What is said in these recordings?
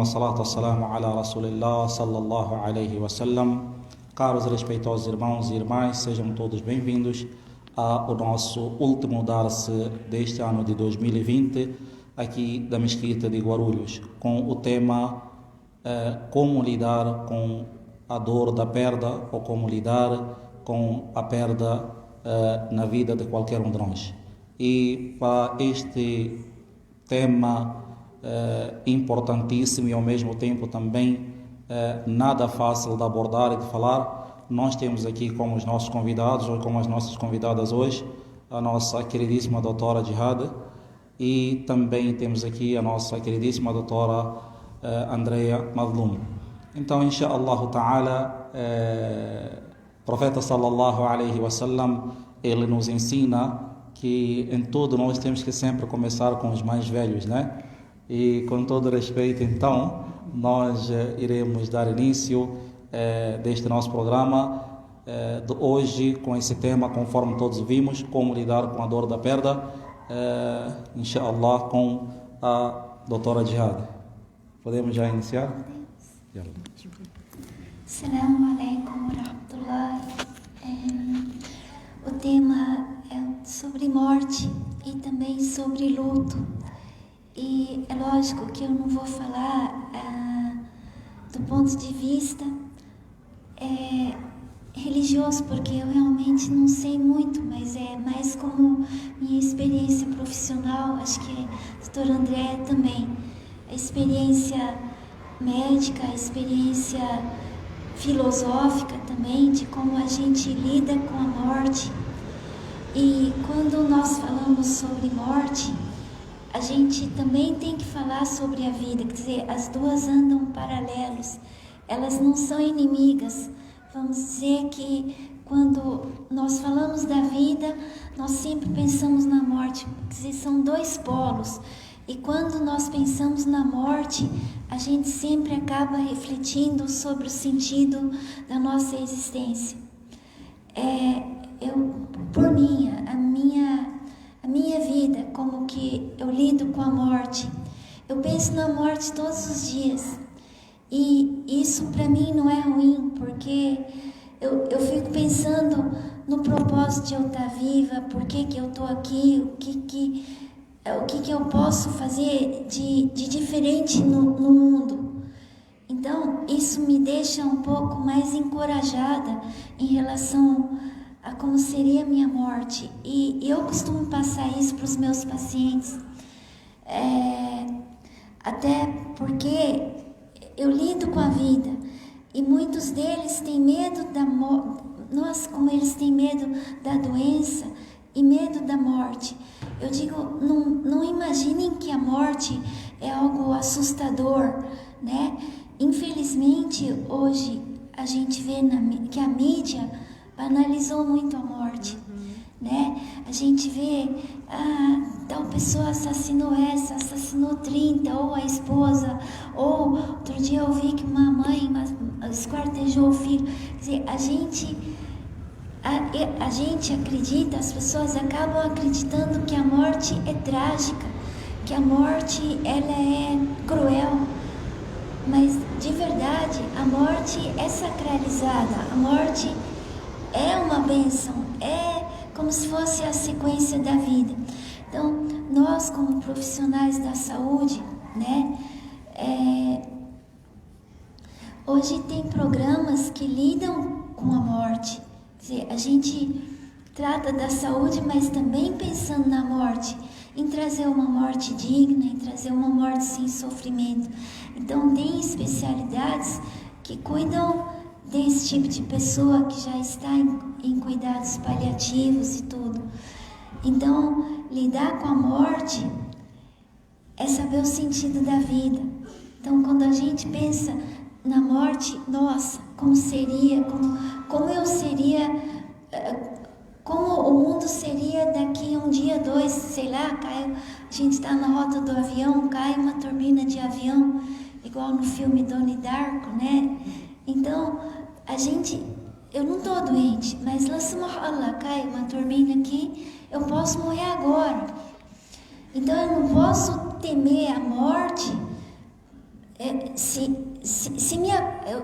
wassalatu wassalamu ala Rasulillah sallallahu alayhi wa sallam. Caros e respeitosos irmãos e irmãs, sejam todos bem-vindos ao nosso último darse deste ano de 2020, aqui da Mesquita de Guarulhos, com o tema como lidar com a dor da perda ou como lidar com a perda na vida de qualquer um de nós. E para este tema importantíssimo e ao mesmo tempo também nada fácil de abordar e de falar, nós temos aqui como os nossos convidados ou como as nossas convidadas hoje a nossa queridíssima doutora Jihad, e também temos aqui a nossa queridíssima doutora Andrea Madlum. Então, inshallah ta'ala, o profeta sallallahu alaihi wasallam, ele nos ensina que em tudo nós temos que sempre começar com os mais velhos, né? E com todo respeito, então, nós iremos dar início deste nosso programa de hoje com esse tema, conforme todos vimos, como lidar com a dor da perda, inshallah, com a doutora Jihad. Podemos já iniciar? Assalamu alaikum wa rahmatullah. O tema é sobre morte e também sobre luto. E é lógico que eu não vou falar do ponto de vista religioso, porque eu realmente não sei muito, mas é mais como minha experiência profissional, acho que a doutora Andréa também, a experiência médica, a experiência filosófica também, de como a gente lida com a morte. E quando nós falamos sobre morte, a gente também tem que falar sobre a vida, quer dizer, as duas andam paralelos, elas não são inimigas. Vamos dizer que quando nós falamos da vida, nós sempre pensamos na morte, quer dizer, são dois polos. E quando nós pensamos na morte, a gente sempre acaba refletindo sobre o sentido da nossa existência. Por mim, a minha vida, como que eu lido com a morte, eu penso na morte todos os dias. E isso para mim não é ruim, porque eu fico pensando no propósito de eu estar viva, por que eu estou aqui, o que eu posso fazer de diferente no mundo. Então, isso me deixa um pouco mais encorajada em relação a como seria a minha morte. E eu costumo passar isso para os meus pacientes, até porque eu lido com a vida e muitos deles têm medo da morte. Nossa, como eles têm medo da doença e medo da morte. Eu digo, não imaginem que a morte é algo assustador, né? Infelizmente, hoje a gente vê que a mídia banalizou muito a morte, né? A gente vê, tal pessoa assassinou essa, assassinou 30, ou a esposa, ou outro dia eu vi que uma mãe esquartejou o filho. Quer dizer, a gente acredita, as pessoas acabam acreditando que a morte é trágica, que a morte ela é cruel, mas de verdade a morte é sacralizada, a morte é uma bênção, é como se fosse a sequência da vida. Então, nós como profissionais da saúde, né, hoje tem programas que lidam com a morte. Quer dizer, a gente trata da saúde, mas também pensando na morte, em trazer uma morte digna, em trazer uma morte sem sofrimento. Então, tem especialidades que cuidam desse tipo de pessoa que já está em cuidados paliativos e tudo. Então, lidar com a morte é saber o sentido da vida. Então, quando a gente pensa na morte, nossa, como seria, como eu seria, como o mundo seria daqui a um dia, dois, sei lá, a gente está na rota do avião, cai uma turbina de avião, igual no filme Donnie Darko, né? Então, eu não estou doente, mas lá cai uma turbina aqui, eu posso morrer agora. Então, eu não posso temer a morte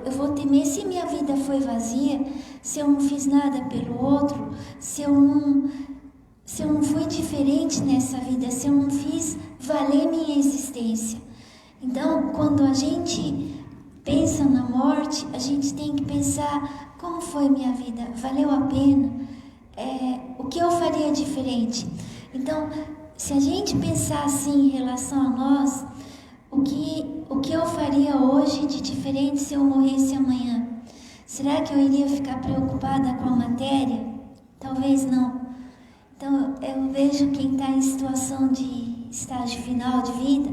Eu vou temer se minha vida foi vazia, se eu não fiz nada pelo outro, se eu não fui diferente nessa vida, se eu não fiz valer minha existência. Então, quando a gente pensa na morte, a gente tem que pensar: como foi minha vida? Valeu a pena? O que eu faria diferente? Então, se a gente pensar assim em relação a nós, o que eu faria hoje de diferente se eu morresse amanhã? Será que eu iria ficar preocupada com a matéria? Talvez não. Então, eu vejo quem está em situação de estágio final de vida.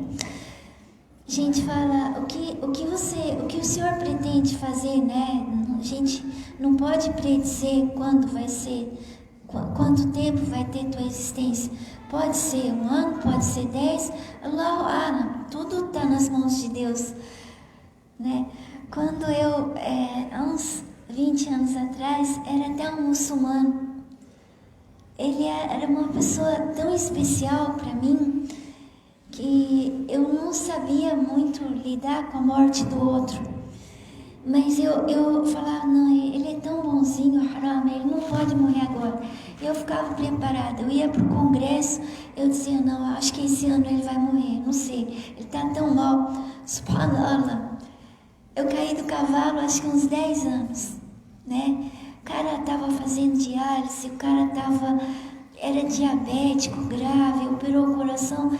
A gente fala: o que o senhor pretende fazer, né? A gente não pode predizer quando vai ser, quanto tempo vai ter tua existência. Pode ser 1 ano, pode ser 10, Allahu A'lam, tudo está nas mãos de Deus, né? Quando eu, há uns 20 anos atrás, era até um muçulmano. Ele era uma pessoa tão especial para mim, que eu não sabia muito lidar com a morte do outro. Mas eu falava: não, ele é tão bonzinho, haram, ele não pode morrer agora. Eu ficava preparada, eu ia para o congresso, eu dizia: não, acho que esse ano ele vai morrer, não sei, ele está tão mal. Subhanallah, eu caí do cavalo acho que uns 10 anos, né? O cara estava fazendo diálise, o cara era diabético grave, operou o coração.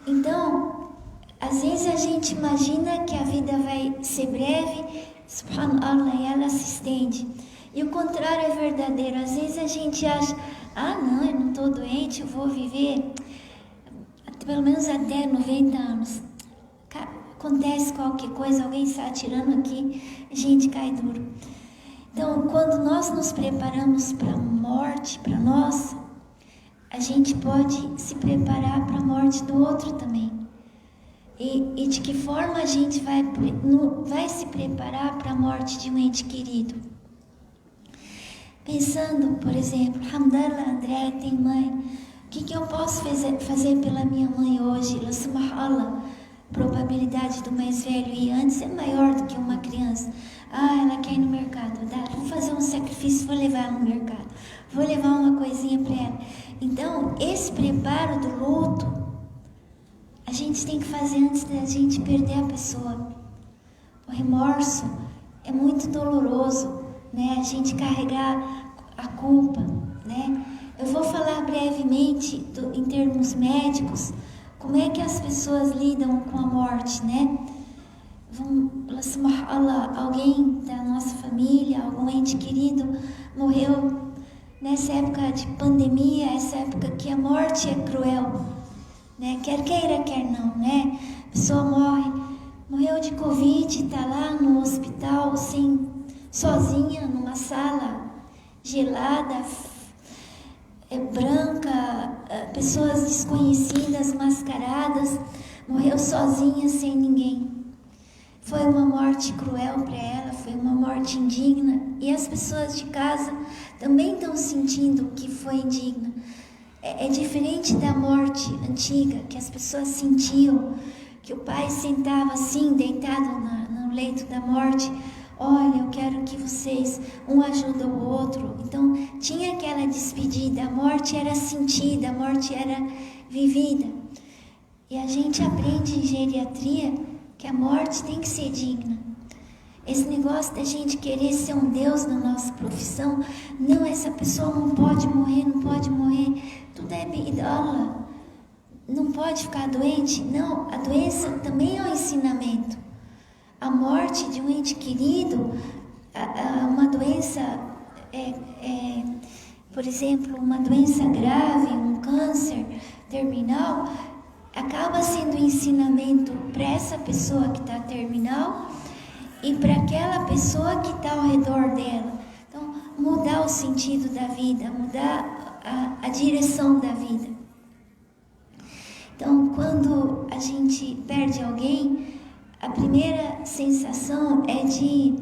Então, às vezes a gente imagina que a vida vai ser breve, subhanallah, e ela se estende. E o contrário é verdadeiro. Às vezes a gente acha: não, eu não estou doente, eu vou viver pelo menos até 90 anos. Acontece qualquer coisa, alguém está atirando aqui, a gente cai duro. Então, quando nós nos preparamos para a morte, para nós, a gente pode se preparar para a morte do outro também. E de que forma a gente vai se preparar para a morte de um ente querido? Pensando, por exemplo, Hamdallah, André tem mãe. O que eu posso fazer pela minha mãe hoje? Subhanallah, a probabilidade do mais velho ir antes é maior do que uma criança. Ela quer ir no mercado. Vou fazer um sacrifício, vou levar ela no mercado. Vou levar uma coisinha para ela. Então, esse preparo do luto, a gente tem que fazer antes da gente perder a pessoa. O remorso é muito doloroso, né? A gente carregar a culpa, né? Eu vou falar brevemente, em termos médicos, como é que as pessoas lidam com a morte, né? Alguém da nossa família, algum ente querido morreu nessa época de pandemia, essa época que a morte é cruel, né? Quer queira, quer não, né? A pessoa morreu de Covid, está lá no hospital, sozinha, numa sala gelada, branca, pessoas desconhecidas, mascaradas, morreu sozinha, sem ninguém. Foi uma morte cruel para ela, foi uma morte indigna, e as pessoas de casa também estão sentindo que foi indigna. É diferente da morte antiga, que as pessoas sentiam, que o pai sentava assim, deitado no leito da morte: olha, eu quero que vocês, um ajuda o outro. Então, tinha aquela despedida, a morte era sentida, a morte era vivida. E a gente aprende em geriatria que a morte tem que ser digna. Esse negócio da gente querer ser um Deus na nossa profissão, não, essa pessoa não pode morrer, tudo é bidala, não pode ficar doente. Não, a doença também é um ensinamento. A morte de um ente querido, uma doença, por exemplo, uma doença grave, um câncer terminal, acaba sendo um ensinamento para essa pessoa que está terminal e para aquela pessoa que está ao redor dela. Então, mudar o sentido da vida, mudar a direção da vida. Então, quando a gente perde alguém, a primeira sensação é de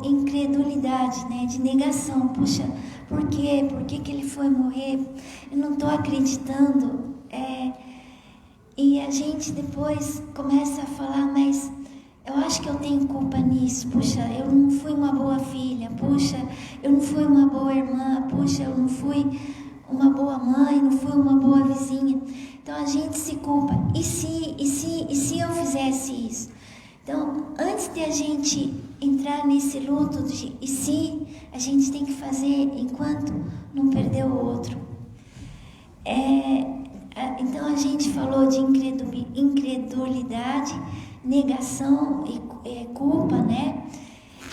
incredulidade, né? De negação. Puxa, por quê? Por que ele foi morrer? Eu não estou acreditando. E a gente depois começa a falar, mas eu acho que eu tenho culpa nisso. Puxa, eu não fui uma boa filha. Puxa, eu não fui uma boa irmã. Puxa, eu não fui uma boa mãe, não fui uma boa vizinha. Então a gente se culpa. E se eu fizesse isso? Então, antes de a gente entrar nesse luto de e se, a gente tem que fazer enquanto não perder o outro. Então a gente falou de incredulidade, negação e culpa, né?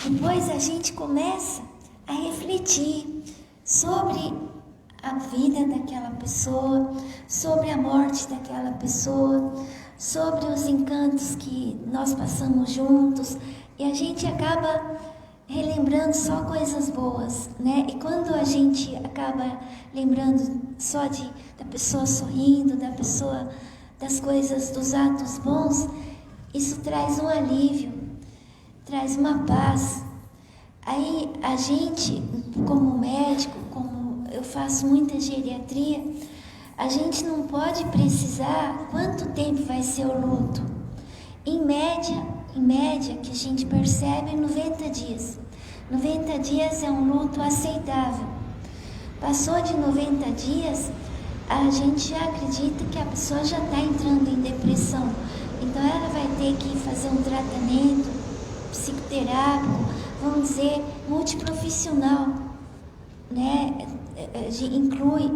Depois a gente começa a refletir sobre a vida daquela pessoa, sobre a morte daquela pessoa, sobre os encantos que nós passamos juntos, e a gente acaba relembrando só coisas boas, né? E quando a gente acaba lembrando só da pessoa sorrindo, da pessoa, das coisas, dos atos bons, isso traz um alívio, traz uma paz. Aí a gente, como médico, como eu faço muita geriatria, a gente não pode precisar quanto tempo vai ser o luto. Em média, que a gente percebe, 90 dias. 90 dias é um luto aceitável. Passou de 90 dias, a gente já acredita que a pessoa já está entrando em depressão. Então ela vai ter que fazer um tratamento psicoterápico, vamos dizer, multiprofissional, né? Inclui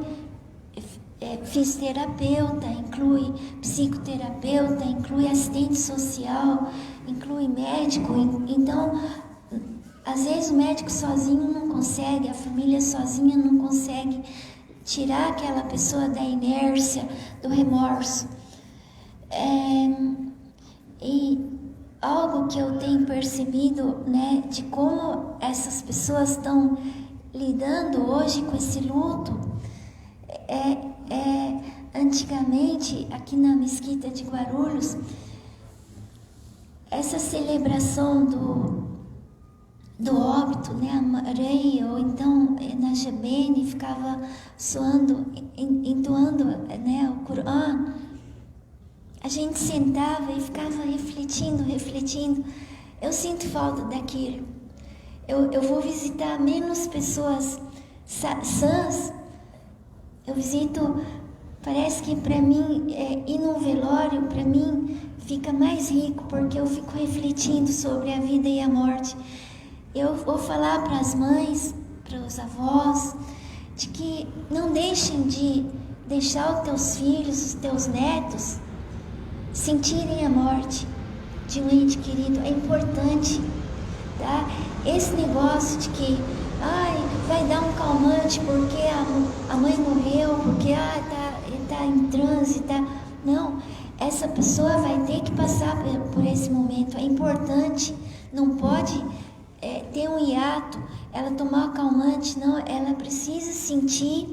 fisioterapeuta, inclui psicoterapeuta, inclui assistente social, inclui médico. Então, às vezes o médico sozinho não consegue, a família sozinha não consegue tirar aquela pessoa da inércia, do remorso. E algo que eu tenho percebido, né, de como essas pessoas estão lidando hoje com esse luto, antigamente, aqui na Mesquita de Guarulhos, essa celebração do óbito, né, a Maria, ou então na Jabene, ficava soando, entoando, né, o Corão. A gente sentava e ficava refletindo. Eu sinto falta daquilo. Eu vou visitar menos pessoas sãs. Eu visito, parece que para mim, ir num velório, para mim, fica mais rico, porque eu fico refletindo sobre a vida e a morte. Eu vou falar para as mães, para os avós, de que não deixem de deixar os teus filhos, os teus netos, sentirem a morte de um ente querido. É importante, tá? Esse negócio de que vai dar um calmante porque a mãe morreu, porque tá em transe, tá? Não, essa pessoa vai ter que passar por esse momento. É importante, não pode ter um hiato, ela tomar calmante, não, ela precisa sentir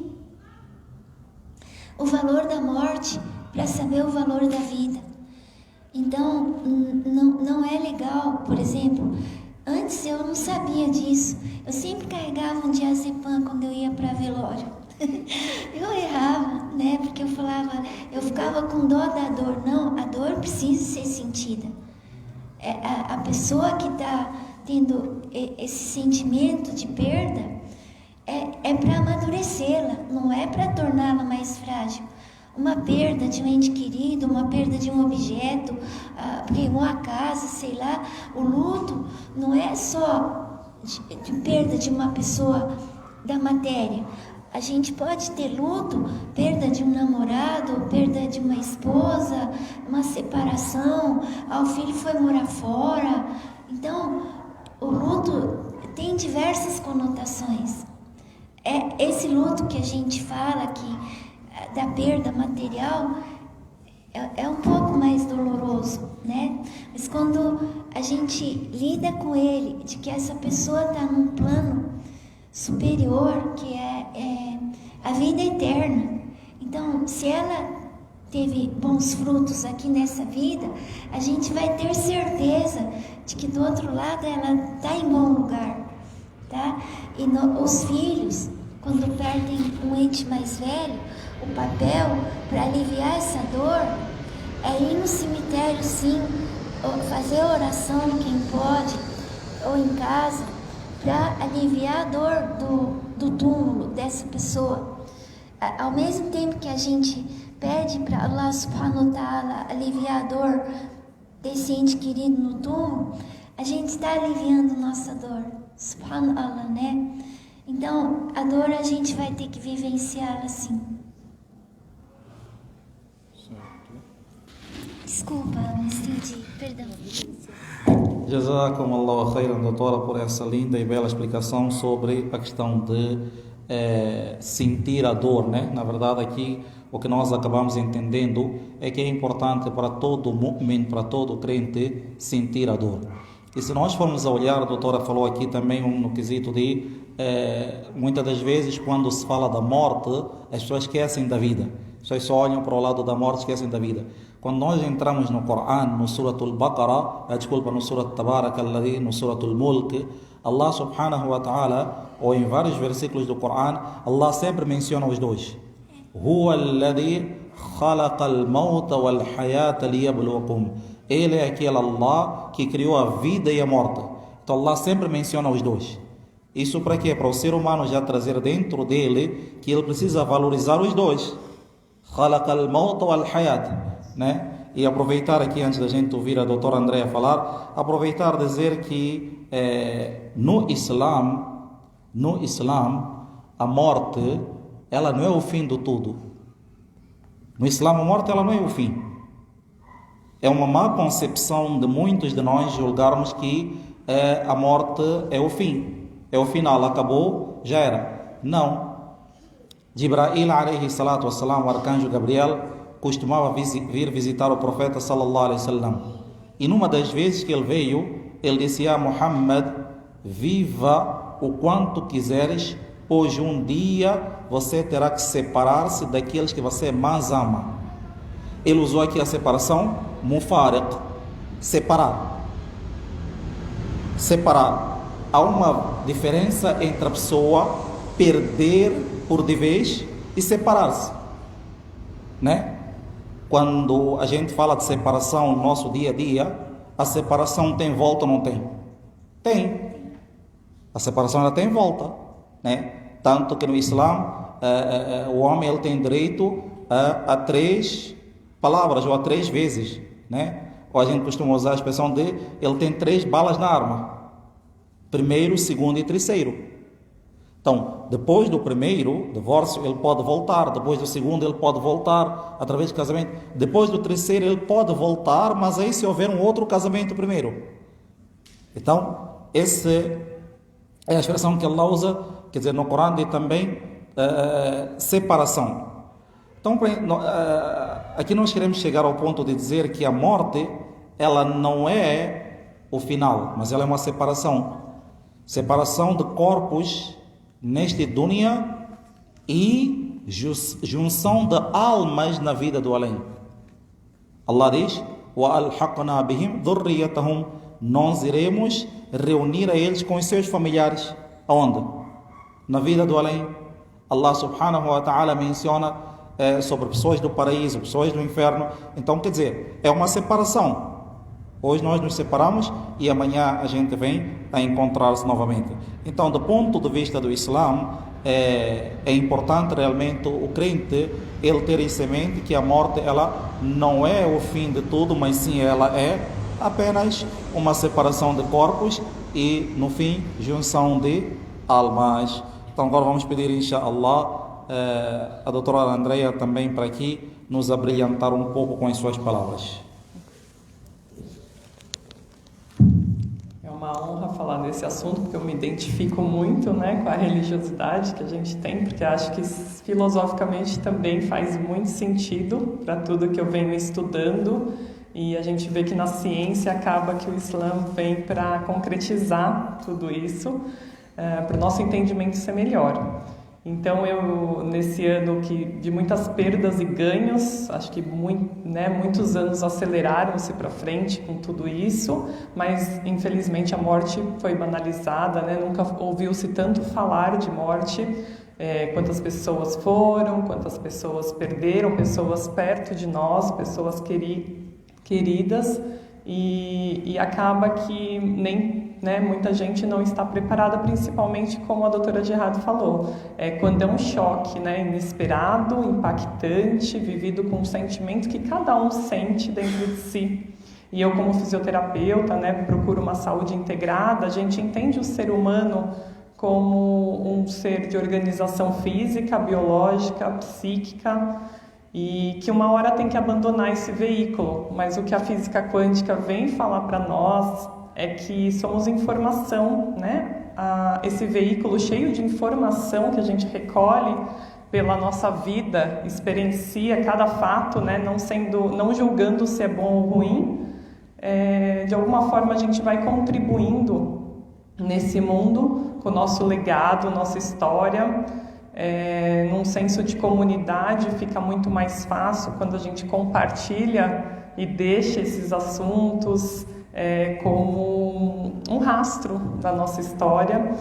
o valor da morte para saber o valor da vida. Então, não é legal, por exemplo, antes eu não sabia disso, eu sempre carregava um diazepam quando eu ia para velório. Eu errava, né, porque eu ficava com dó da dor. Não, a dor precisa ser sentida. A pessoa que está tendo esse sentimento de perda é para amadurecê-la, não é para torná-la mais frágil. Uma perda de um ente querido, uma perda de um objeto, uma casa, sei lá. O luto não é só de perda de uma pessoa da matéria. A gente pode ter luto, perda de um namorado, perda de uma esposa, uma separação, o filho foi morar fora. Então, o luto tem diversas conotações. Esse luto que a gente fala aqui, da perda material, é um pouco mais doloroso, né? Mas quando a gente lida com ele, de que essa pessoa está num plano superior, que é a vida eterna. Então, se ela teve bons frutos aqui nessa vida, a gente vai ter certeza de que do outro lado ela está em bom lugar, tá? E os filhos, quando perdem um ente mais velho, o papel para aliviar essa dor É ir no cemitério, sim, fazer oração quem pode, ou em casa, para aliviar a dor do túmulo dessa pessoa. Ao mesmo tempo que a gente pede para Allah subhanahu wa ta'ala aliviar a dor desse ente querido no túmulo, a gente está aliviando nossa dor, subhanallah, né? Então, a dor a gente vai ter que vivenciar assim. Desculpa, não entendi, perdão. Jazakumullahu khairan, doutora, por essa linda e bela explicação sobre a questão de sentir a dor, né? Na verdade, aqui o que nós acabamos entendendo é que é importante para todo mu'min, para todo crente, sentir a dor. E se nós formos a olhar, a doutora falou aqui também no quesito de muitas das vezes quando se fala da morte, as pessoas esquecem da vida. As pessoas só olham para o lado da morte e esquecem da vida. Quando nós entramos no Coran, no Suratul Baqarah, no Surat Tabarak Alladhi, no Suratul Mulk, Allah subhanahu wa ta'ala, ou em vários versículos do Coran, Allah sempre menciona os dois. Huwa alladhi khalaqa al-mawta wal-hayata liyabluwakum. Ele é aquele Allah que criou a vida e a morte. Então Allah sempre menciona os dois. Isso para quê? Para o ser humano já trazer dentro dele que ele precisa valorizar os dois. Khalaqa al-mawta wal-hayata, né? E aproveitar aqui, antes da gente ouvir a doutora Andréa falar, aproveitar dizer que no Islã, a morte, ela não é o fim de tudo. No Islã, a morte, ela não é o fim. É uma má concepção de muitos de nós julgarmos que a morte é o fim. É o final, acabou, já era. Não. Jibrail, alayhi salatu wassalam, o arcanjo Gabriel, costumava vir visitar o profeta sallallahu alaihi wasallam. E numa das vezes que ele veio, ele disse: "Ah, Muhammad, viva o quanto quiseres, pois um dia você terá que separar-se daqueles que você mais ama." Ele usou aqui a separação, mufariq, separar. Separar. Há uma diferença entre a pessoa perder por de vez e separar-se, né? Quando a gente fala de separação no nosso dia a dia, a separação tem volta ou não tem? Tem. A separação ela tem volta, né? Tanto que no Islã o homem ele tem direito a 3 palavras ou a 3 vezes, né? Ou a gente costuma usar a expressão de ele tem 3 balas na arma: primeiro, segundo e terceiro. Então, depois do primeiro divórcio, ele pode voltar. Depois do segundo, ele pode voltar através do casamento. Depois do terceiro, ele pode voltar, mas aí se houver um outro casamento primeiro. Então, essa é a expressão que Allah usa, quer dizer, no Corão diz também separação. Então, aqui nós queremos chegar ao ponto de dizer que a morte, ela não é o final, mas ela é uma separação. Separação de corpos neste dunya e junção de almas na vida do além. Allah diz: وَأَلْحَقْنَا بِهِمْ ذُرِّيَّتَهُمْ. Nós iremos reunir a eles com os seus familiares. Aonde? Na vida do além. Allah subhanahu wa ta'ala menciona sobre pessoas do paraíso, pessoas do inferno. Então, quer dizer, é uma separação. Hoje nós nos separamos e amanhã a gente vem a encontrar-se novamente. Então, do ponto de vista do Islã, é importante realmente o crente ele ter em mente que a morte ela não é o fim de tudo, mas sim ela é apenas uma separação de corpos e, no fim, junção de almas. Então, agora vamos pedir, inshallah, a doutora Andréa também para aqui nos abrilhantar um pouco com as suas palavras. Uma honra falar desse assunto, porque eu me identifico muito, né, com a religiosidade que a gente tem, porque acho que filosoficamente também faz muito sentido para tudo que eu venho estudando, e a gente vê que na ciência acaba que o Islã vem para concretizar tudo isso, para o nosso entendimento ser melhor. Então, eu, nesse ano de muitas perdas e ganhos, acho que muitos anos aceleraram-se para frente com tudo isso, mas, infelizmente, a morte foi banalizada, né? Nunca ouviu-se tanto falar de morte, quantas pessoas foram, quantas pessoas perderam, pessoas perto de nós, pessoas queridas, e acaba que nem, né, muita gente não está preparada, principalmente como a doutora Gerardo falou, quando é um choque, né, inesperado, impactante, vivido com um sentimento que cada um sente dentro de si. E eu, como fisioterapeuta, né, procuro uma saúde integrada. A gente entende o ser humano como um ser de organização física, biológica, psíquica, e que uma hora tem que abandonar esse veículo. Mas o que a física quântica vem falar para nós é que somos informação, né? Esse veículo cheio de informação que a gente recolhe pela nossa vida, experiencia cada fato, né? Não julgando se é bom ou ruim. De alguma forma a gente vai contribuindo nesse mundo com o nosso legado, nossa história. Num senso de comunidade fica muito mais fácil quando a gente compartilha e deixa esses assuntos como um rastro da nossa história,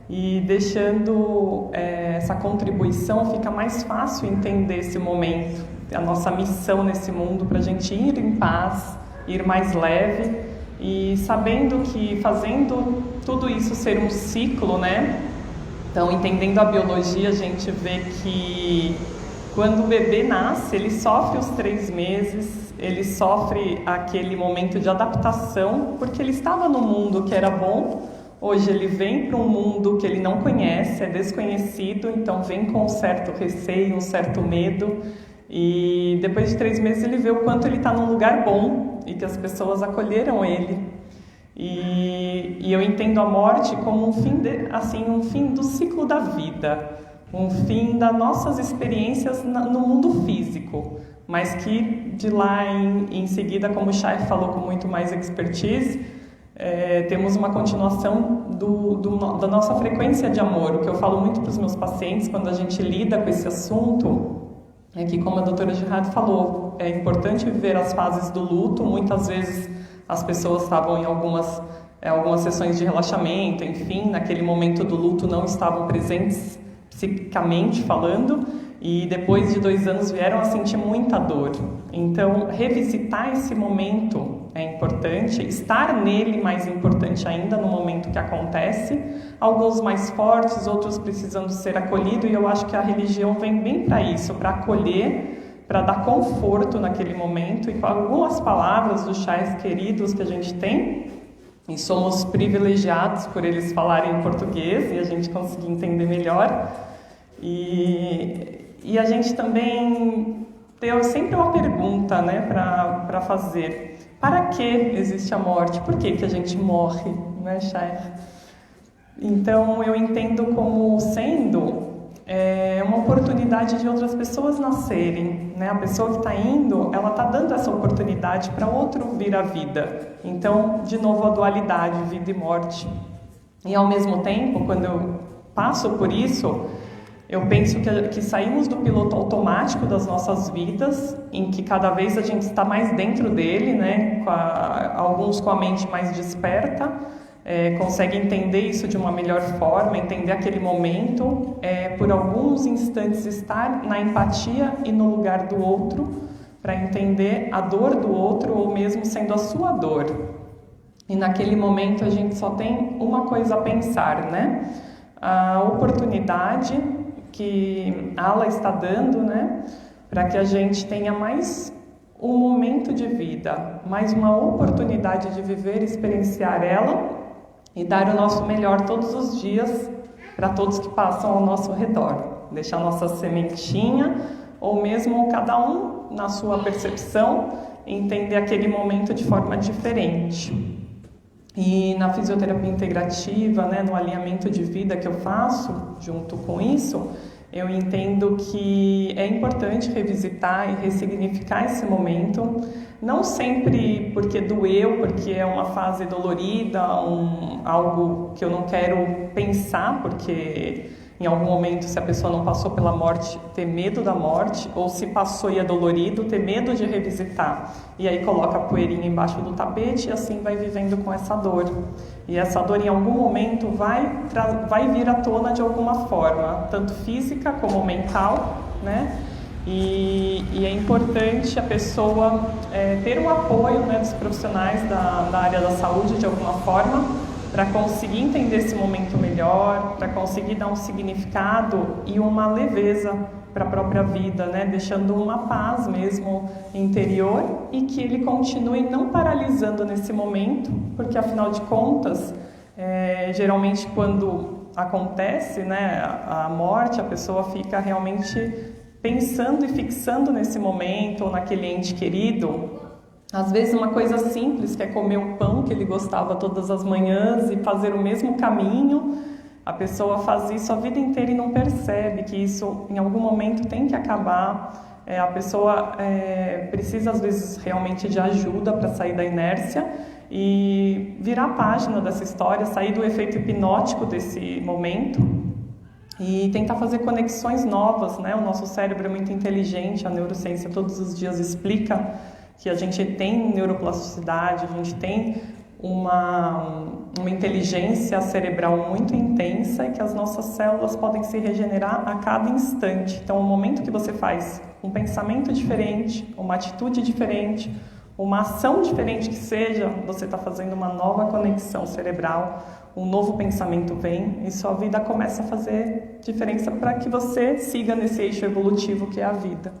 e deixando essa contribuição fica mais fácil entender esse momento, a nossa missão nesse mundo, para a gente ir em paz, ir mais leve, e sabendo que fazendo tudo isso ser um ciclo, né? Então, entendendo a biologia, a gente vê que quando o bebê nasce, ele sofre os 3 meses, ele sofre aquele momento de adaptação, porque ele estava no mundo que era bom, hoje ele vem para um mundo que ele não conhece, é desconhecido, então vem com um certo receio, um certo medo, e depois de 3 meses ele vê o quanto ele está num lugar bom e que as pessoas acolheram ele. E eu entendo a morte como um fim do ciclo da vida, um fim das nossas experiências no mundo físico, mas que de lá em seguida, como o Chay falou com muito mais expertise, temos uma continuação da nossa frequência de amor. O que eu falo muito para os meus pacientes quando a gente lida com esse assunto é que, como a doutora Gerardo falou, é importante viver as fases do luto. Muitas vezes as pessoas estavam em algumas sessões de relaxamento, enfim, naquele momento do luto não estavam presentes psicicamente falando, e depois de 2 anos vieram a sentir muita dor. Então, revisitar esse momento é importante, estar nele mais importante ainda no momento que acontece, alguns mais fortes, outros precisando ser acolhidos, e eu acho que a religião vem bem para isso, para acolher, para dar conforto naquele momento, e com algumas palavras dos chais queridos que a gente tem, e somos privilegiados por eles falarem em português e a gente conseguir entender melhor. E a gente também tem sempre uma pergunta, né, para fazer. Para que existe a morte? Por que a gente morre, né, Chay? Então, eu entendo como sendo uma oportunidade de outras pessoas nascerem, né? A pessoa que está indo, ela está dando essa oportunidade para outro vir à vida. Então, de novo, a dualidade, vida e morte. E, ao mesmo tempo, quando eu passo por isso, eu penso que saímos do piloto automático das nossas vidas, em que cada vez a gente está mais dentro dele, né? Alguns com a mente mais desperta, consegue entender isso de uma melhor forma, entender aquele momento, por alguns instantes estar na empatia e no lugar do outro, para entender a dor do outro ou mesmo sendo a sua dor. E naquele momento a gente só tem uma coisa a pensar, né? A oportunidade que Allah está dando, né? Para que a gente tenha mais um momento de vida, mais uma oportunidade de viver, experienciar ela e dar o nosso melhor todos os dias para todos que passam ao nosso redor. Deixar nossa sementinha, ou mesmo cada um na sua percepção, entender aquele momento de forma diferente. E na fisioterapia integrativa, né, no alinhamento de vida que eu faço, junto com isso, eu entendo que é importante revisitar e ressignificar esse momento, não sempre porque doeu, porque é uma fase dolorida, algo que eu não quero pensar, porque em algum momento, se a pessoa não passou pela morte, ter medo da morte, ou se passou e é dolorido, ter medo de revisitar. E aí coloca a poeirinha embaixo do tapete e assim vai vivendo com essa dor. E essa dor em algum momento vai vir à tona de alguma forma, tanto física como mental, né? E é importante a pessoa ter o apoio, né, dos profissionais da área da saúde de alguma forma, para conseguir entender esse momento melhor, para conseguir dar um significado e uma leveza para a própria vida, né? Deixando uma paz mesmo interior e que ele continue não paralisando nesse momento, porque afinal de contas, geralmente quando acontece, né, a morte, a pessoa fica realmente pensando e fixando nesse momento ou naquele ente querido. Às vezes uma coisa simples, que é comer um pão que ele gostava todas as manhãs e fazer o mesmo caminho, a pessoa faz isso a vida inteira e não percebe que isso em algum momento tem que acabar. A pessoa precisa às vezes realmente de ajuda para sair da inércia e virar a página dessa história, sair do efeito hipnótico desse momento e tentar fazer conexões novas, né? O nosso cérebro é muito inteligente, a neurociência todos os dias explica que a gente tem neuroplasticidade, a gente tem uma inteligência cerebral muito intensa e que as nossas células podem se regenerar a cada instante. Então, o momento que você faz um pensamento diferente, uma atitude diferente, uma ação diferente que seja, você está fazendo uma nova conexão cerebral, um novo pensamento vem e sua vida começa a fazer diferença para que você siga nesse eixo evolutivo que é a vida.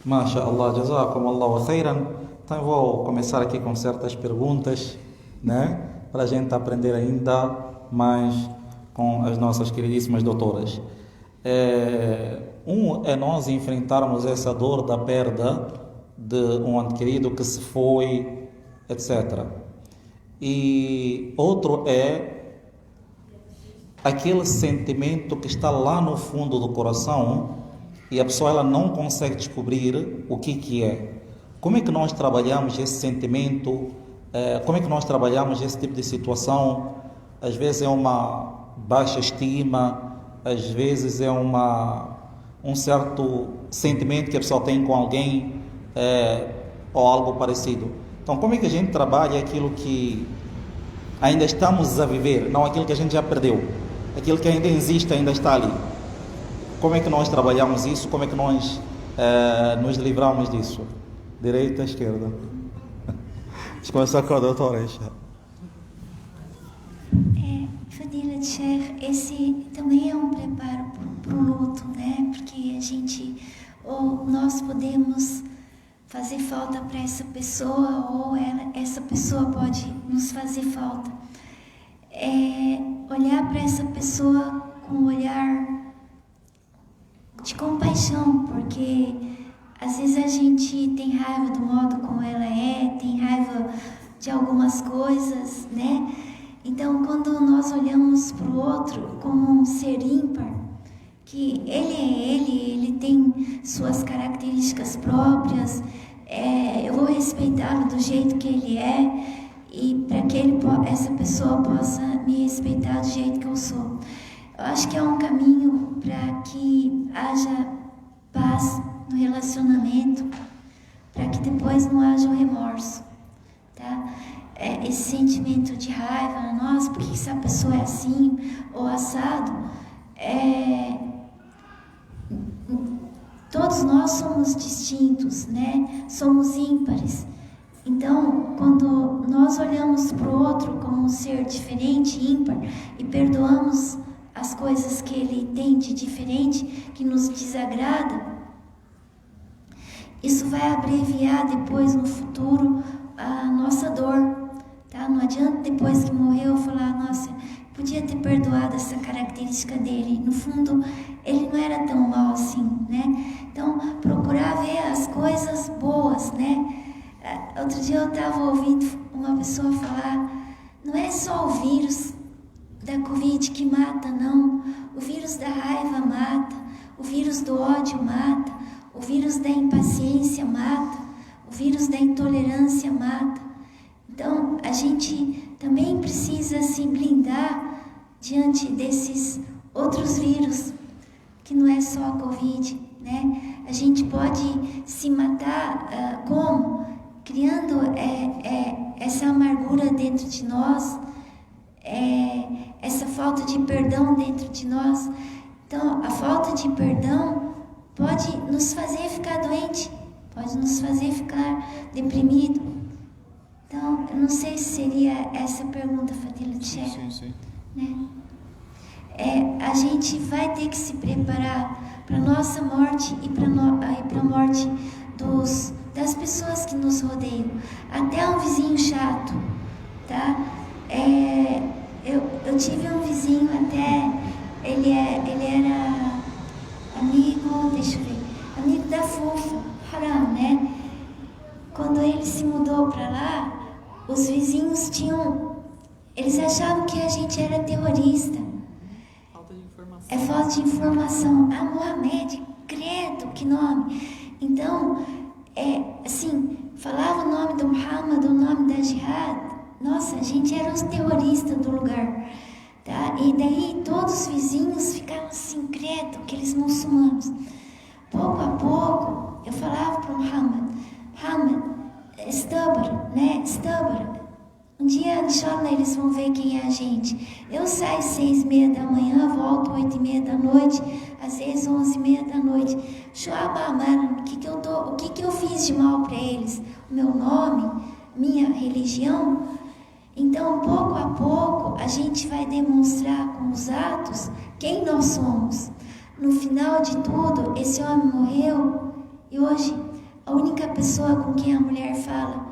MashaAllah, Jazakumullahu khairan. Então vou começar aqui com certas perguntas, né? Para a gente aprender ainda mais com as nossas queridíssimas doutoras. É nós enfrentarmos essa dor da perda de um ente querido que se foi, etc. E outro é aquele sentimento que está lá no fundo do coração e a pessoa ela não consegue descobrir o que é. Como é que nós trabalhamos esse sentimento? Como é que nós trabalhamos esse tipo de situação? Às vezes é uma baixa estima, às vezes é um certo sentimento que a pessoa tem com alguém ou algo parecido. Então, como é que a gente trabalha aquilo que ainda estamos a viver, não aquilo que a gente já perdeu, aquilo que ainda existe, ainda está ali? Como é que nós trabalhamos isso? Como é que nós nos livramos disso? Direita, esquerda. Vamos começar com a doutora Aisha. Fadilat Sheikh, esse também é um preparo para o luto, né? Porque nós podemos fazer falta para essa pessoa ou essa pessoa pode nos fazer falta. Olhar para essa pessoa com um olhar de compaixão, porque às vezes a gente tem raiva do modo como ela tem raiva de algumas coisas, né? Então, quando nós olhamos para o outro como um ser ímpar, que ele tem suas características próprias, eu vou respeitá-lo do jeito que ele é e para que essa pessoa possa me respeitar do jeito que eu sou. Eu acho que é um caminho para que haja paz no relacionamento, para que depois não haja o remorso, tá? Esse sentimento de raiva, nossa, por que essa pessoa é assim ou assado? Todos nós somos distintos, né? Somos ímpares. Então, quando nós olhamos para o outro como um ser diferente, ímpar, e perdoamos as coisas que ele tem de diferente, que nos desagrada, isso vai abreviar depois no futuro a nossa dor, tá? Não adianta depois que morreu falar, nossa, podia ter perdoado essa característica dele. No fundo, ele não era tão mal assim, né? Então, procurar ver as coisas boas, né? Outro dia eu estava ouvindo uma pessoa falar, não é só o vírus da Covid que mata, não. O vírus da raiva mata, o vírus do ódio mata, o vírus da impaciência mata, o vírus da intolerância mata. Então, a gente também precisa se blindar diante desses outros vírus, que não é só a Covid, né? A gente pode se matar como? Criando essa amargura dentro de nós, essa falta de perdão dentro de nós. Então, a falta de perdão pode nos fazer ficar doente, pode nos fazer ficar deprimido. Então, eu não sei se seria essa pergunta, Fadila de Chefe. Sim. Né? A gente vai ter que se preparar para a nossa morte e para a morte das pessoas que nos rodeiam. Até um vizinho chato, tá? Eu tive um vizinho até, ele era amigo, amigo da Fufa, Haram, né? Quando ele se mudou para lá, os vizinhos eles achavam que a gente era terrorista. Falta de informação. É falta de informação. Ah, Mohamed, credo, que nome. Então, assim, falava o nome do Muhammad, o nome da Jihad. Nossa, a gente era os terroristas do lugar. Tá? E daí todos os vizinhos ficavam assim, credo, aqueles muçulmanos. Pouco a pouco, eu falava para o Muhammad, estubra, né? Estubra. Um dia, inshallah, eles vão ver quem é a gente. Eu saio 6:30 da manhã, volto 8:30 da noite, às vezes 11:30 da noite. O que eu fiz de mal para eles? O meu nome? Minha religião? Então, pouco a pouco, a gente vai demonstrar com os atos quem nós somos. No final de tudo, esse homem morreu e hoje a única pessoa com quem a mulher fala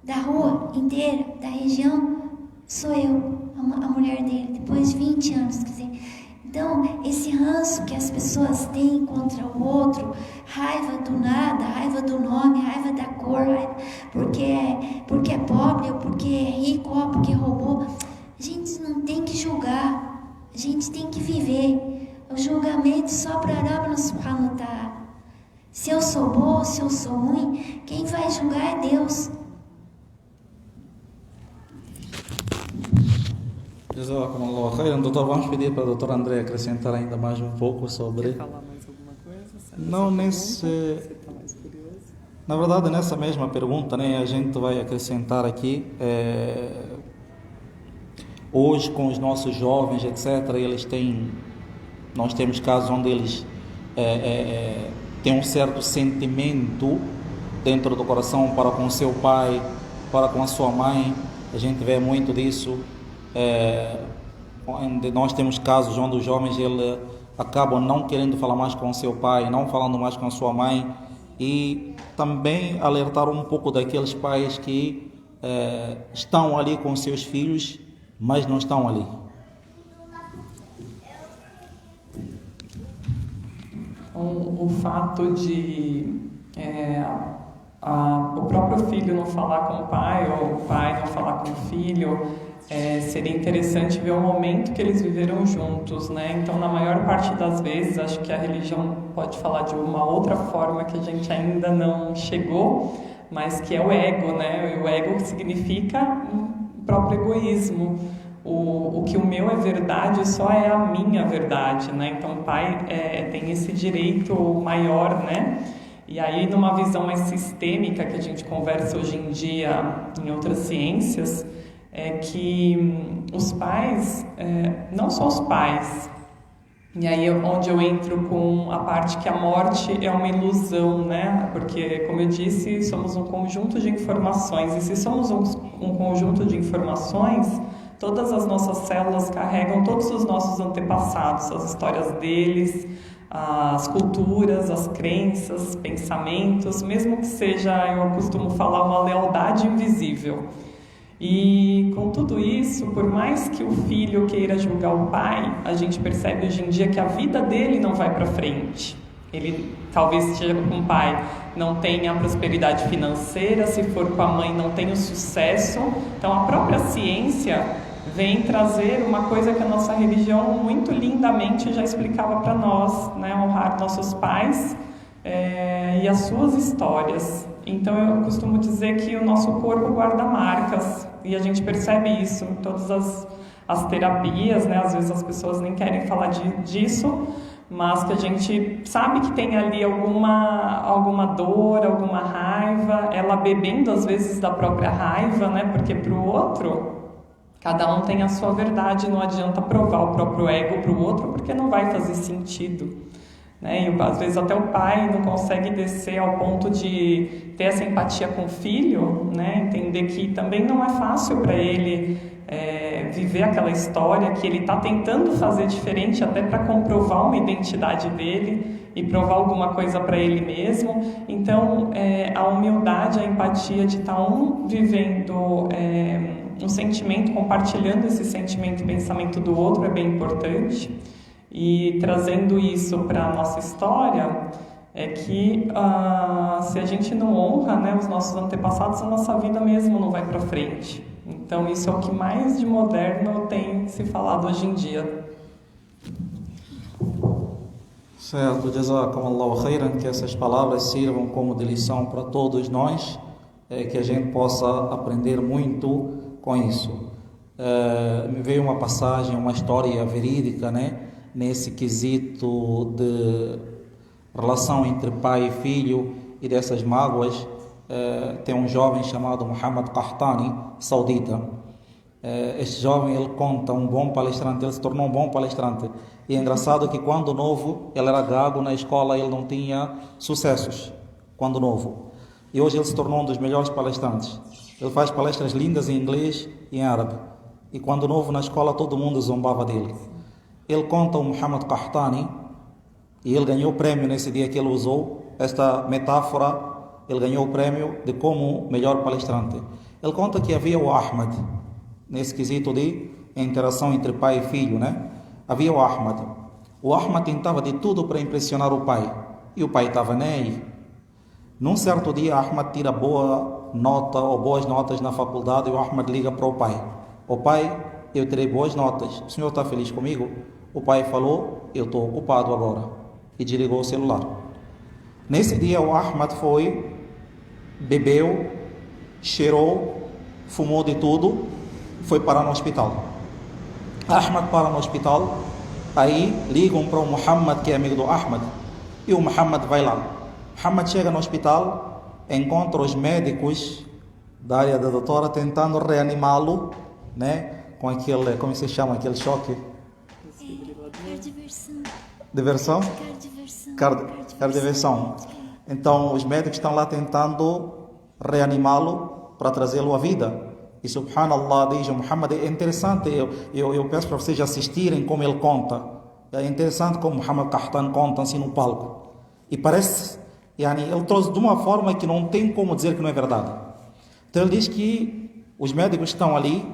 da rua inteira, da região, sou eu, a mulher dele, depois de 20 anos, quer dizer. Então, esse ranço que as pessoas têm contra o outro, raiva do nada, raiva do nome, raiva da cor, porque é pobre, ou porque é rico, ou porque roubou, a gente não tem que julgar, a gente tem que viver. O julgamento só para Allah subhanahu wa ta'ala. Se eu sou boa, se eu sou ruim, quem vai julgar é Deus. Jazakumullah khairan. Doutor, vamos pedir para a doutora André acrescentar ainda mais um pouco sobre... Quer falar mais alguma coisa? Não, Você está mais curioso? Na verdade, nessa mesma pergunta, né, a gente vai acrescentar aqui, hoje com os nossos jovens, etc., nós temos casos onde eles têm um certo sentimento dentro do coração para com seu pai, para com a sua mãe. A gente vê muito disso. Nós temos casos onde os jovens acabam não querendo falar mais com seu pai, não falando mais com a sua mãe, e também alertar um pouco daqueles pais que estão ali com seus filhos, mas não estão ali. O fato de o próprio filho não falar com o pai, ou o pai não falar com o filho, seria interessante ver o momento que eles viveram juntos, né? Então, na maior parte das vezes, acho que a religião pode falar de uma outra forma que a gente ainda não chegou, mas que é o ego, né? O ego significa o próprio egoísmo. O que o meu é verdade só é a minha verdade, né? Então, o pai tem esse direito maior, né? E aí, numa visão mais sistêmica que a gente conversa hoje em dia em outras ciências, é que os pais, não só os pais, e aí onde eu entro com a parte que a morte é uma ilusão, né? Porque, como eu disse, somos um conjunto de informações, e se somos um conjunto de informações, todas as nossas células carregam todos os nossos antepassados, as histórias deles, as culturas, as crenças, pensamentos, mesmo que seja, eu costumo falar, uma lealdade invisível. E com tudo isso, por mais que o filho queira julgar o pai, a gente percebe hoje em dia que a vida dele não vai para frente. Ele talvez seja com o pai, não tenha a prosperidade financeira, se for com a mãe não tenha o sucesso. Então a própria ciência vem trazer uma coisa que a nossa religião muito lindamente já explicava para nós, né? Honrar nossos pais e as suas histórias. Então eu costumo dizer que o nosso corpo guarda marcas, e a gente percebe isso em todas as as terapias, né? Às vezes as pessoas nem querem falar disso, mas que a gente sabe que tem ali alguma dor, alguma raiva, ela bebendo às vezes da própria raiva, né? Porque para o outro, cada um tem a sua verdade, não adianta provar o próprio ego para o outro, porque não vai fazer sentido, né? E às vezes até o pai não consegue descer ao ponto de ter essa empatia com o filho, né? Entender que também não é fácil para ele viver aquela história, que ele está tentando fazer diferente até para comprovar uma identidade dele e provar alguma coisa para ele mesmo. Então, a humildade, a empatia de estar vivendo um sentimento, compartilhando esse sentimento e pensamento do outro é bem importante. E trazendo isso para a nossa história, é que se a gente não honra, né, os nossos antepassados, a nossa vida mesmo não vai para frente. Então isso é o que mais de moderno tem se falado hoje em dia. Certo, Jazakumullahu khairan, que essas palavras sirvam como de lição para todos nós, que a gente possa aprender muito com isso. Me veio uma passagem, uma história verídica, né, nesse quesito de relação entre pai e filho e dessas mágoas. Tem um jovem chamado Muhammad Qahtani, saudita. Este jovem, ele conta, um bom palestrante, ele se tornou um bom palestrante. E é engraçado que quando novo, ele era gago na escola, ele não tinha sucessos, quando novo. E hoje ele se tornou um dos melhores palestrantes. Ele faz palestras lindas em inglês e em árabe. E quando novo na escola, todo mundo zombava dele. Ele conta o Muhammad Qahtani, e ele ganhou o prêmio nesse dia que ele usou esta metáfora. Ele ganhou o prêmio de como melhor palestrante. Ele conta que havia o Ahmad, nesse quesito de interação entre pai e filho, né? Havia o Ahmad. O Ahmad tentava de tudo para impressionar o pai. E o pai estava nem aí. Num certo dia, Ahmad tira boa nota ou boas notas na faculdade e o Ahmad liga para o pai. O pai, eu tirei boas notas. O senhor está feliz comigo? O pai falou, eu estou ocupado agora. E desligou o celular. Nesse dia, o Ahmad foi, bebeu, cheirou, fumou de tudo, foi parar no hospital. Ahmad para no hospital, aí ligam para o Muhammad, que é amigo do Ahmad, e o Muhammad vai lá. Muhammad chega no hospital, encontra os médicos da área da doutora tentando reanimá-lo, né, com aquele, como se chama, aquele choque? Diversão? Cardioversão. Então, os médicos estão lá tentando reanimá-lo para trazê-lo à vida. E subhanallah, diz o Muhammad, é interessante, eu peço para vocês assistirem como ele conta. É interessante como Muhammad Qahtani conta assim no palco. E parece, ele trouxe de uma forma que não tem como dizer que não é verdade. Então ele diz que os médicos estão ali,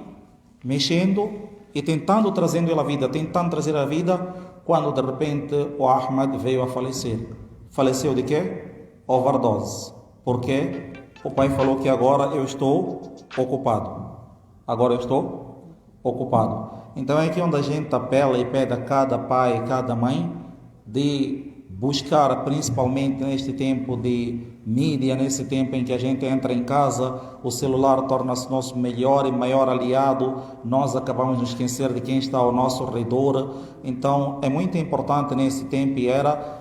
mexendo e tentando trazer ele à vida, quando de repente o Ahmad veio a falecer. Faleceu de quê? Overdose. Por quê? O pai falou que agora eu estou ocupado. Então é aqui onde a gente apela e pede a cada pai e cada mãe de buscar, principalmente neste tempo de mídia, nesse tempo em que a gente entra em casa, o celular torna-se nosso melhor e maior aliado, nós acabamos de nos esquecer de quem está ao nosso redor. Então é muito importante nesse tempo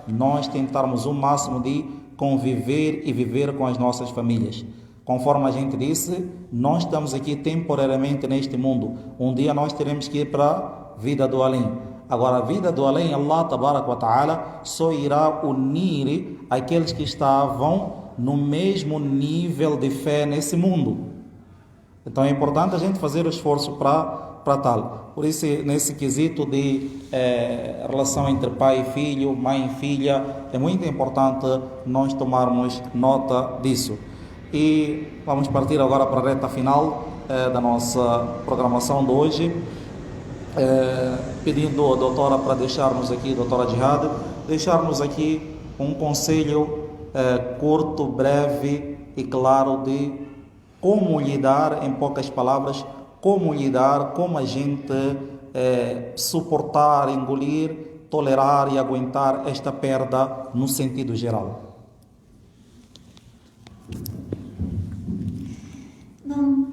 nós tentarmos o máximo de conviver e viver com as nossas famílias. Conforme a gente disse, nós estamos aqui temporariamente neste mundo. Um dia nós teremos que ir para a vida do além. Agora, a vida do além, Allah Tabarak wa Ta'ala só irá unir aqueles que estavam no mesmo nível de fé nesse mundo. Então é importante a gente fazer o esforço para tal. Por isso, nesse quesito de relação entre pai e filho, mãe e filha, é muito importante nós tomarmos nota disso. E vamos partir agora para a reta final da nossa programação de hoje, pedindo a doutora para deixarmos aqui, doutora Jihad, deixarmos aqui um conselho curto, breve e claro de como lidar, em poucas palavras, como a gente suportar, engolir, tolerar e aguentar esta perda no sentido geral. Bom,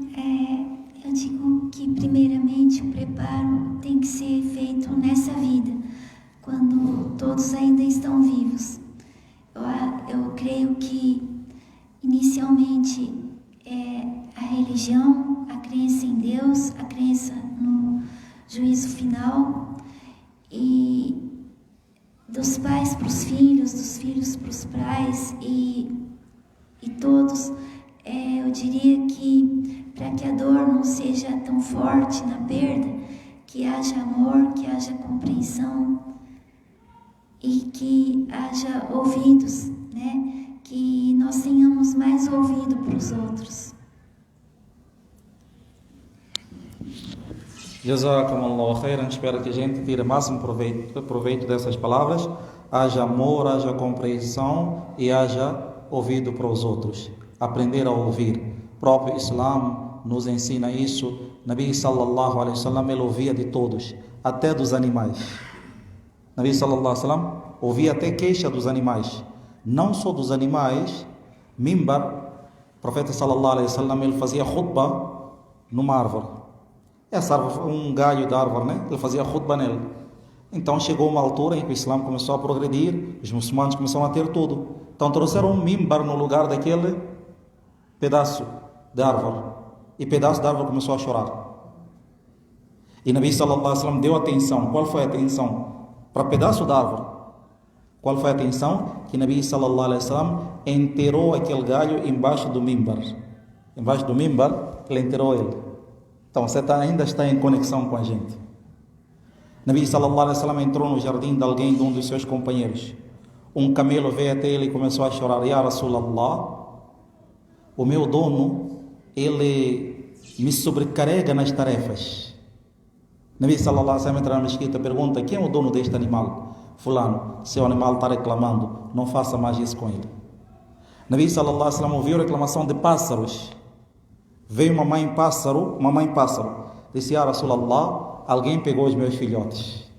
eu digo que primeiramente o preparo tem que ser feito nessa vida, quando todos ainda estão vivos. Eu creio que inicialmente a religião, a crença em Deus, a crença no juízo final, e dos pais para os filhos, dos filhos para os pais e todos, eu diria que para que a dor não seja tão forte na perda, que haja amor, que haja compreensão e que haja ouvidos, né? Que nós tenhamos mais ouvido para os outros. Jazakumullahu khairan. Espero que a gente tire o máximo proveito dessas palavras. Haja amor, haja compreensão e haja ouvido para os outros. Aprender a ouvir. O próprio Islã nos ensina isso. Nabi sallallahu alaihi wasallam, ele ouvia de todos, até dos animais. Nabi sallallahu alaihi wasallam ouvia até queixa dos animais. Não só dos animais. Mimbar, o profeta sallallahu alaihi wasallam, ele fazia khutbah numa árvore. Essa árvore, um galho da árvore, né? Ele fazia khutbah nele. Então chegou uma altura em que o Islã começou a progredir, os muçulmanos começaram a ter tudo. Então trouxeram um mimbar no lugar daquele pedaço de árvore. E pedaço da árvore começou a chorar. E Nabi sallallahu alaihi wasallam deu atenção. Qual foi a atenção? Para pedaço da árvore. Qual foi a atenção? Que Nabi sallallahu alaihi wasallam enterrou aquele galho embaixo do mimbar. Embaixo do mimbar, ele enterrou ele. Então você ainda está em conexão com a gente. Nabi sallallahu alaihi wasallam entrou no jardim de alguém, de um dos seus companheiros. Um camelo veio até ele e começou a chorar. Ya Rasulallah, o meu dono, ele me sobrecarrega nas tarefas. Nabi sallallahu alaihi wasallam entra na mesquita e pergunta: quem é o dono deste animal? Fulano. Seu animal está reclamando, não faça mais isso com ele. Nabi sallallahu alaihi wasallam ouviu a reclamação de pássaros. Veio uma mãe pássaro, disse: Ya Rasulallah, alguém pegou os meus filhotes.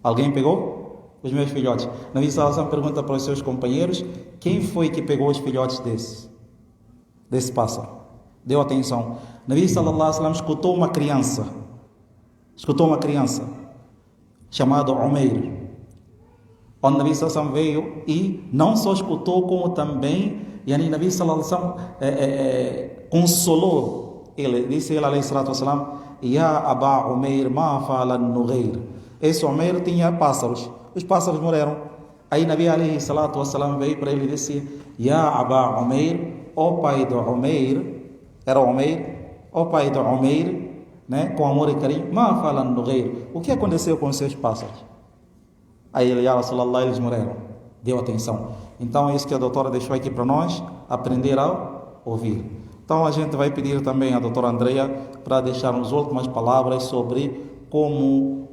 Alguém pegou os meus filhotes. Nabi sallallahu alaihi wasallam pergunta para os seus companheiros: quem foi que pegou os filhotes desse pássaro? Deu atenção. Nabi sallallahu alaihi wasallam escutou uma criança chamada Umair. Onde Nabi sallallahu alaihi wasallam veio e não só escutou, como também Nabi sallallahu alaihi wasallam consolou ele. Disse ele alaihi salatu wasalam: Ya Aba Umair, ma fa'ala an-nughair. Esse Umair tinha pássaros. Os pássaros morreram. Aí Nabi alaihi salatu wasalam veio para ele e disse: Ya Aba Umair, ó pai do Umair, era Umair, ó pai do Umair, né, com amor e carinho, ma fa'ala an-nughair. O que aconteceu com os seus pássaros? Aí ele: Ya Rasulallah, eles morreram. Deu atenção. Então é isso que a doutora deixou aqui para nós, aprender a ouvir. Então a gente vai pedir também à doutora Andrea para deixar as últimas palavras sobre como,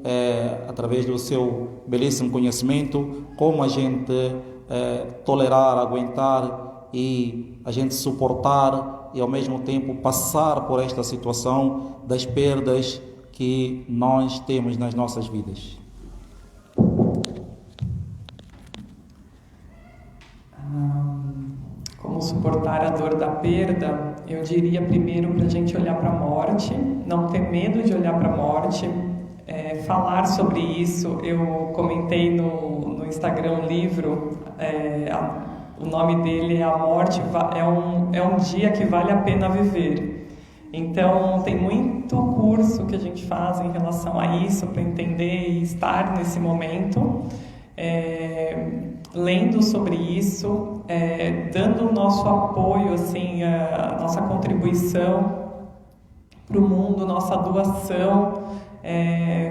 através do seu belíssimo conhecimento, como a gente tolerar, aguentar e a gente suportar e ao mesmo tempo passar por esta situação das perdas que nós temos nas nossas vidas. Como suportar a dor da perda? Eu diria primeiro para a gente olhar para a morte, não ter medo de olhar para a morte, falar sobre isso. Eu comentei no Instagram um livro, o nome dele é A Morte é um Dia que Vale a Pena Viver. Então tem muito curso que a gente faz em relação a isso, para entender e estar nesse momento. Lendo sobre isso, dando o nosso apoio, assim, a nossa contribuição para o mundo, nossa doação,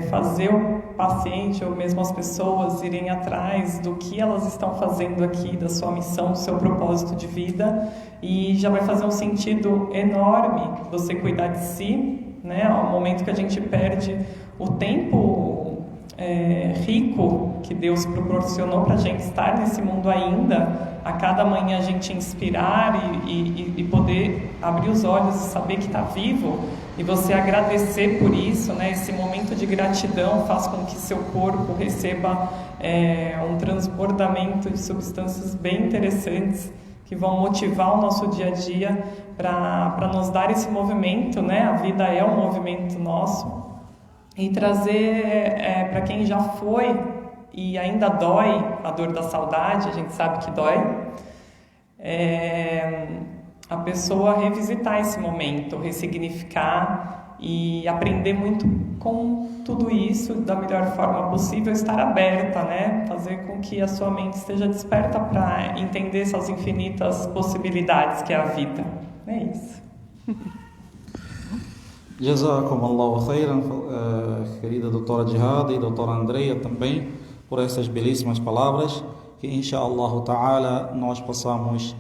fazer o paciente ou mesmo as pessoas irem atrás do que elas estão fazendo aqui, da sua missão, do seu propósito de vida, e já vai fazer um sentido enorme você cuidar de si, né? Ao momento que a gente perde o tempo rico que Deus proporcionou para a gente estar nesse mundo ainda, a cada manhã a gente inspirar e poder abrir os olhos e saber que está vivo, e você agradecer por isso, né? Esse momento de gratidão faz com que seu corpo receba um transbordamento de substâncias bem interessantes que vão motivar o nosso dia a dia para nos dar esse movimento, né? A vida é um movimento nosso, e trazer para quem já foi e ainda dói a dor da saudade, a gente sabe que dói, a pessoa revisitar esse momento, ressignificar e aprender muito com tudo isso da melhor forma possível, estar aberta, né? Fazer com que a sua mente esteja desperta para entender essas infinitas possibilidades que é a vida. É isso. Jazakumullahu khairan, querida doutora Jihad e doutora Andreia também, por essas belíssimas palavras, que inshallah ta'ala nós possamos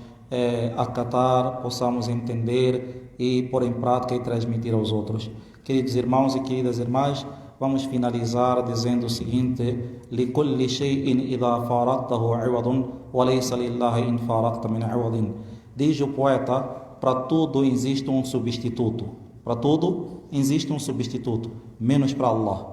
acatar, possamos entender e pôr em prática e transmitir aos outros. Queridos irmãos e queridas irmãs, vamos finalizar dizendo o seguinte: لِكُلِّ شَيْءٍ إِذَا فَارَقْتَهُ عِوَضٌ وَلَيْسَ لِلَّهِ إِنْ فَارَقْتَ مِنْ عِوَضٍ. Diz o poeta, para tudo existe um substituto. Para tudo existe um substituto, menos para Allah.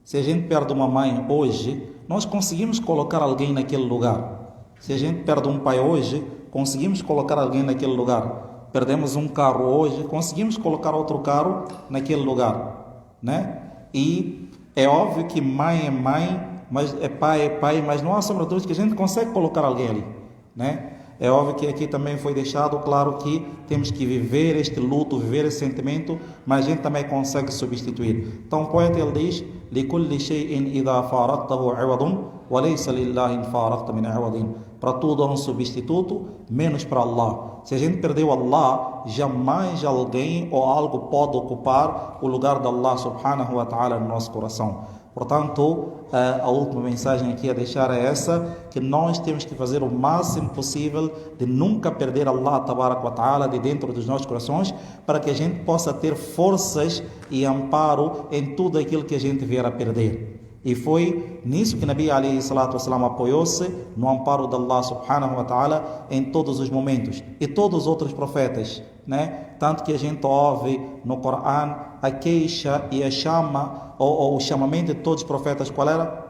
Se a gente perde uma mãe hoje, nós conseguimos colocar alguém naquele lugar. Se a gente perde um pai hoje, conseguimos colocar alguém naquele lugar. Perdemos um carro hoje, conseguimos colocar outro carro naquele lugar, né? E é óbvio que mãe é mãe, mas é pai, mas não há sombra de dúvida que a gente consegue colocar alguém ali, né? É óbvio que aqui também foi deixado claro que temos que viver este luto, viver esse sentimento, mas a gente também consegue substituir. Então o poeta ele diz: لِكُلِّ شَيْءٍ إِذَا فَارَقْتَهُ عِوَضٌ وَلَيْسَ لِلَّهِ إِنْ فَارَقْتَ مِنْ عِوَضٍ. Para tudo há um substituto, menos para Allah. Se a gente perdeu Allah, jamais alguém ou algo pode ocupar o lugar de Allah subhanahu wa ta'ala no nosso coração. Portanto, a última mensagem aqui a deixar é essa, que nós temos que fazer o máximo possível de nunca perder Allah tabarak wa ta'ala de dentro dos nossos corações, para que a gente possa ter forças e amparo em tudo aquilo que a gente vier a perder. E foi nisso que Nabi alayhi salatu wassalam apoiou-se, no amparo de Allah subhanahu wa ta'ala em todos os momentos. E todos os outros profetas, né? Tanto que a gente ouve no Coran a queixa e a chama, ou o chamamento de todos os profetas, qual era?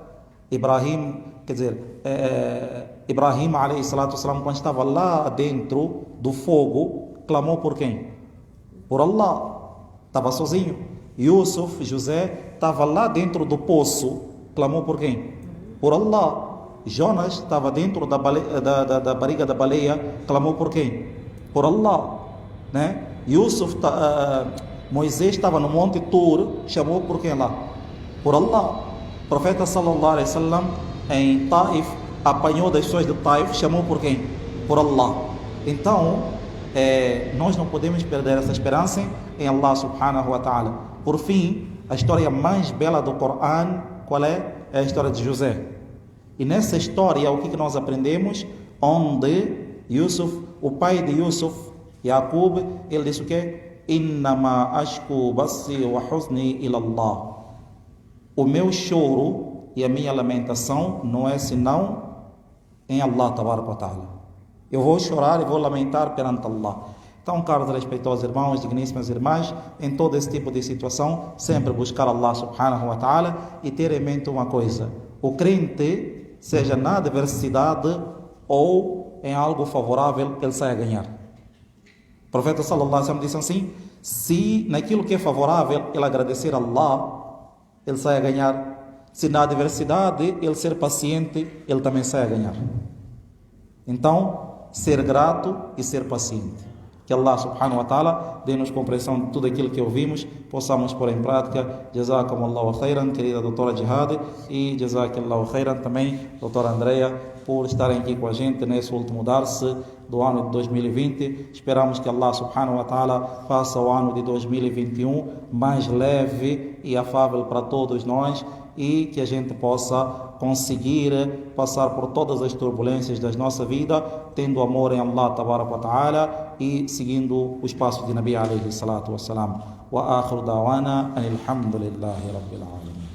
Ibrahim, quer dizer, Ibrahim alayhi salatu wassalam, quando estava lá dentro do fogo, clamou por quem? Por Allah. Estava sozinho. Yusuf, José, estava lá dentro do poço, clamou por quem? Por Allah. Jonas estava dentro da barriga da baleia, clamou por quem? Por Allah, né? Moisés estava no Monte Tur, chamou por quem lá? Por Allah. O profeta sallallahu alaihi wasallam em Taif apanhou das pessoas de Taif, chamou por quem? Por Allah. Então, nós não podemos perder essa esperança em Allah subhanahu wa ta'ala. Por fim, a história mais bela do Coran, qual é? É a história de José. E nessa história, o que nós aprendemos? Onde Yusuf, o pai de Yusuf, Yaqub, ele disse o quê? Innama ashku bassi wa huzni ila Allah. O meu choro e a minha lamentação não é senão em Allah tabarak wa ta'ala. Eu vou chorar e vou lamentar perante Allah. Então, caros respeitosos irmãos, digníssimas irmãs, em todo esse tipo de situação, sempre buscar Allah subhanahu wa ta'ala e ter em mente uma coisa: o crente, seja na adversidade ou em algo favorável, ele sai a ganhar. O profeta sallallahu alaihi wasallam disse assim: se naquilo que é favorável ele agradecer a Allah, ele sai a ganhar. Se na adversidade ele ser paciente, ele também sai a ganhar. Então, ser grato e ser paciente. Que Allah subhanahu wa ta'ala dê-nos compreensão de tudo aquilo que ouvimos, possamos pôr em prática. Jazakumullahu khairan, querida doutora Jihad, e jazakallahu khairan também, doutora Andreia, por estarem aqui com a gente nesse último darse do ano de 2020. Esperamos que Allah subhanahu wa ta'ala faça o ano de 2021 mais leve e afável para todos nós, e que a gente possa conseguir passar por todas as turbulências da nossa vida, tendo amor em Allah tabarak wa ta'ala e seguindo os passos de Nabi alayhi salatu wassalam. Wa akhiru da'wana alhamdulillahi rabbil alamin.